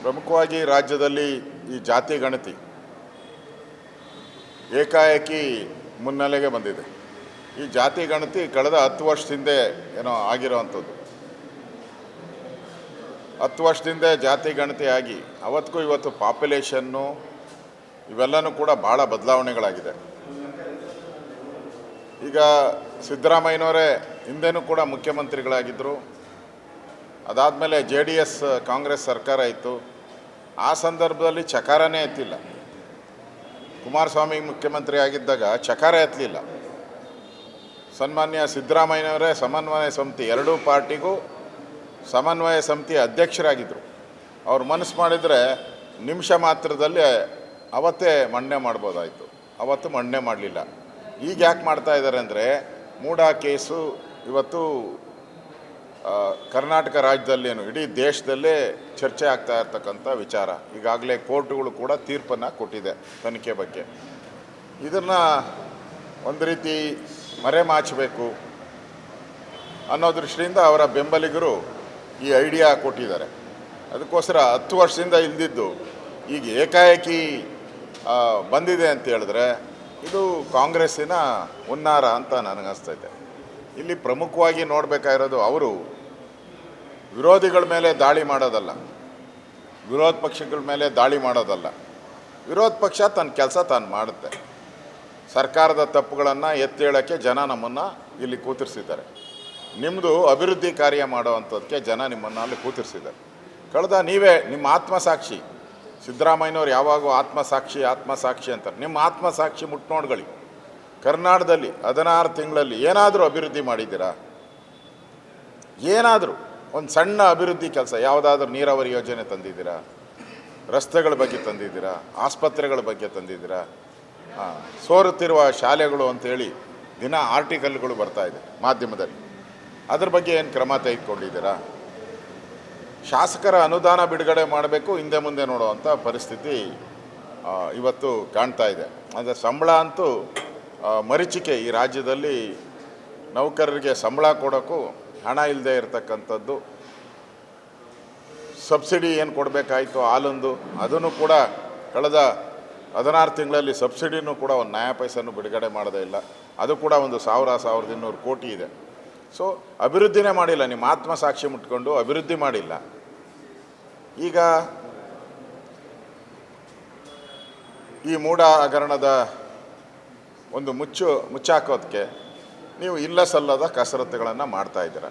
ಪ್ರಮುಖವಾಗಿ ರಾಜ್ಯದಲ್ಲಿ ಈ ಜಾತಿ ಗಣತಿ ಏಕಾಏಕಿ ಮುನ್ನೆಲೆಗೆ ಬಂದಿದೆ. ಈ ಜಾತಿ ಗಣತಿ ಕಳೆದ 10 ವರ್ಷದಿಂದ ಏನೋ ಆಗಿರೋವಂಥದ್ದು. 10 ವರ್ಷದಿಂದ ಜಾತಿ ಗಣತಿ ಆಗಿ ಅವತ್ತಿಗೂ ಇವತ್ತು ಪಾಪ್ಯುಲೇಷನ್ನು ಇವೆಲ್ಲನೂ ಕೂಡ ಭಾಳ ಬದಲಾವಣೆಗಳಾಗಿದೆ. ಈಗ ಸಿದ್ದರಾಮಯ್ಯನವರೇ ಹಿಂದೆನೂ ಕೂಡ ಮುಖ್ಯಮಂತ್ರಿಗಳಾಗಿದ್ದರು. ಅದಾದಮೇಲೆ JDS ಕಾಂಗ್ರೆಸ್ ಸರ್ಕಾರ ಇತ್ತು. ಆ ಸಂದರ್ಭದಲ್ಲಿ ಚಕಾರನೇ ಎತ್ತಿಲ್ಲ. ಕುಮಾರಸ್ವಾಮಿ ಮುಖ್ಯಮಂತ್ರಿ ಆಗಿದ್ದಾಗ ಚಕಾರ ಎತ್ತಲಿಲ್ಲ. ಸನ್ಮಾನ್ಯ ಸಿದ್ದರಾಮಯ್ಯನವರೇ ಸಮನ್ವಯ ಸಮಿತಿ, ಎರಡೂ ಪಾರ್ಟಿಗೂ ಸಮನ್ವಯ ಸಮಿತಿ ಅಧ್ಯಕ್ಷರಾಗಿದ್ದರು. ಅವ್ರು ಮನಸ್ಸು ಮಾಡಿದರೆ ನಿಮಿಷ ಮಾತ್ರದಲ್ಲಿ ಅವತ್ತೇ ಮಂಡನೆ ಮಾಡ್ಬೋದಾಯಿತು. ಅವತ್ತು ಮಂಡನೆ ಮಾಡಲಿಲ್ಲ. ಈಗ ಯಾಕೆ ಮಾಡ್ತಾ ಇದ್ದಾರೆ ಅಂದರೆ, ಮೂಡ ಕೇಸು ಇವತ್ತು ಕರ್ನಾಟಕ ರಾಜ್ಯದಲ್ಲೇನು ಇಡೀ ದೇಶದಲ್ಲೇ ಚರ್ಚೆ ಆಗ್ತಾ ಇರ್ತಕ್ಕಂಥ ವಿಚಾರ. ಈಗಾಗಲೇ ಕೋರ್ಟುಗಳು ಕೂಡ ತೀರ್ಪನ್ನು ಕೊಟ್ಟಿದೆ ತನಿಖೆ ಬಗ್ಗೆ. ಇದನ್ನು ಒಂದು ರೀತಿ ಮರೆಮಾಚಬೇಕು ಅನ್ನೋ ದೃಷ್ಟಿಯಿಂದ ಅವರ ಬೆಂಬಲಿಗರು ಈ ಐಡಿಯಾ ಕೊಟ್ಟಿದ್ದಾರೆ. ಅದಕ್ಕೋಸ್ಕರ 10 ವರ್ಷದಿಂದ ಇಲ್ದಿದ್ದು ಈಗ ಏಕಾಏಕಿ ಬಂದಿದೆ ಅಂತ ಹೇಳಿದ್ರೆ ಇದು ಕಾಂಗ್ರೆಸ್ಸಿನ ಹುನ್ನಾರ ಅಂತ ನನಗನ್ನಿಸ್ತೈತೆ. ಇಲ್ಲಿ ಪ್ರಮುಖವಾಗಿ ನೋಡಬೇಕಾಗಿರೋದು, ಅವರು ವಿರೋಧಿಗಳ ಮೇಲೆ ದಾಳಿ ಮಾಡೋದಲ್ಲ, ವಿರೋಧ ಪಕ್ಷಗಳ ಮೇಲೆ ದಾಳಿ ಮಾಡೋದಲ್ಲ. ವಿರೋಧ ಪಕ್ಷ ತನ್ನ ಕೆಲಸ ತಾನು ಮಾಡುತ್ತೆ. ಸರ್ಕಾರದ ತಪ್ಪುಗಳನ್ನು ಎತ್ತಿ ಹೇಳೋಕ್ಕೆ ಜನ ನಮ್ಮನ್ನು ಇಲ್ಲಿ ಕೂತಿರ್ಸಿದ್ದಾರೆ. ನಿಮ್ಮದು ಅಭಿವೃದ್ಧಿ ಕಾರ್ಯ ಮಾಡೋವಂಥದ್ದಕ್ಕೆ ಜನ ನಿಮ್ಮನ್ನು ಅಲ್ಲಿ ಕೂತಿರ್ಸಿದ್ದಾರೆ. ಕಳೆದ ನೀವೇ ನಿಮ್ಮ ಆತ್ಮಸಾಕ್ಷಿ, ಸಿದ್ದರಾಮಯ್ಯನವ್ರು ಯಾವಾಗೂ ಆತ್ಮಸಾಕ್ಷಿ ಅಂತಾರೆ. ನಿಮ್ಮ ಆತ್ಮಸಾಕ್ಷಿ ಮುಟ್ಟು ನೋಡ್ಕೊಳ್ಳಿ. ಕರ್ನಾಟಕದಲ್ಲಿ 16 ತಿಂಗಳಲ್ಲಿ ಏನಾದರೂ ಅಭಿವೃದ್ಧಿ ಮಾಡಿದ್ದೀರಾ? ಏನಾದರೂ ಒಂದು ಸಣ್ಣ ಅಭಿವೃದ್ಧಿ ಕೆಲಸ, ಯಾವುದಾದ್ರೂ ನೀರಾವರಿ ಯೋಜನೆ ತಂದಿದ್ದೀರಾ? ರಸ್ತೆಗಳ ಬಗ್ಗೆ ತಂದಿದ್ದೀರಾ? ಆಸ್ಪತ್ರೆಗಳ ಬಗ್ಗೆ ತಂದಿದ್ದೀರಾ? ಸೋರುತ್ತಿರುವ ಶಾಲೆಗಳು ಅಂಥೇಳಿ ದಿನ ಆರ್ಟಿಕಲ್ಗಳು ಬರ್ತಾಯಿದೆ ಮಾಧ್ಯಮದಲ್ಲಿ. ಅದ್ರ ಬಗ್ಗೆ ಏನು ಕ್ರಮ ತೆಗೆದುಕೊಂಡಿದ್ದೀರಾ? ಶಾಸಕರ ಅನುದಾನ ಬಿಡುಗಡೆ ಮಾಡಬೇಕು, ಹಿಂದೆ ಮುಂದೆ ನೋಡುವಂಥ ಪರಿಸ್ಥಿತಿ ಇವತ್ತು ಕಾಣ್ತಾ ಇದೆ. ಅಂದರೆ ಸಂಬಳ ಅಂತೂ ಮರೀಚಿಕೆ. ಈ ರಾಜ್ಯದಲ್ಲಿ ನೌಕರರಿಗೆ ಸಂಬಳ ಕೊಡೋಕ್ಕೂ ಹಣ ಇಲ್ಲದೆ ಇರತಕ್ಕಂಥದ್ದು. ಸಬ್ಸಿಡಿ ಏನು ಕೊಡಬೇಕಾಯಿತು ಹಾಲೊಂದು, ಅದನ್ನು ಕೂಡ ಕಳೆದ 16 ತಿಂಗಳಲ್ಲಿ ಸಬ್ಸಿಡಿನೂ ಕೂಡ ಒಂದು ನಯಾ ಪೈಸೆನೂ ಬಿಡುಗಡೆ ಮಾಡೋದೇ ಇಲ್ಲ. ಅದು ಕೂಡ ಒಂದು 1,200 ಕೋಟಿ ಇದೆ. ಸೊ ಅಭಿವೃದ್ಧಿನೇ ಮಾಡಿಲ್ಲ. ನಿಮ್ಮ ಆತ್ಮಸಾಕ್ಷಿ ಮುಟ್ಕೊಂಡು ಅಭಿವೃದ್ಧಿ ಮಾಡಿಲ್ಲ. ಈಗ ಈ ಮೂಢ ಹಗರಣದ ಒಂದು ಮುಚ್ಚಾಕೋದಕ್ಕೆ ನೀವು ಇಲ್ಲ ಸಲ್ಲದ ಕಸರತ್ತುಗಳನ್ನು ಮಾಡ್ತಾಯಿದ್ದೀರ.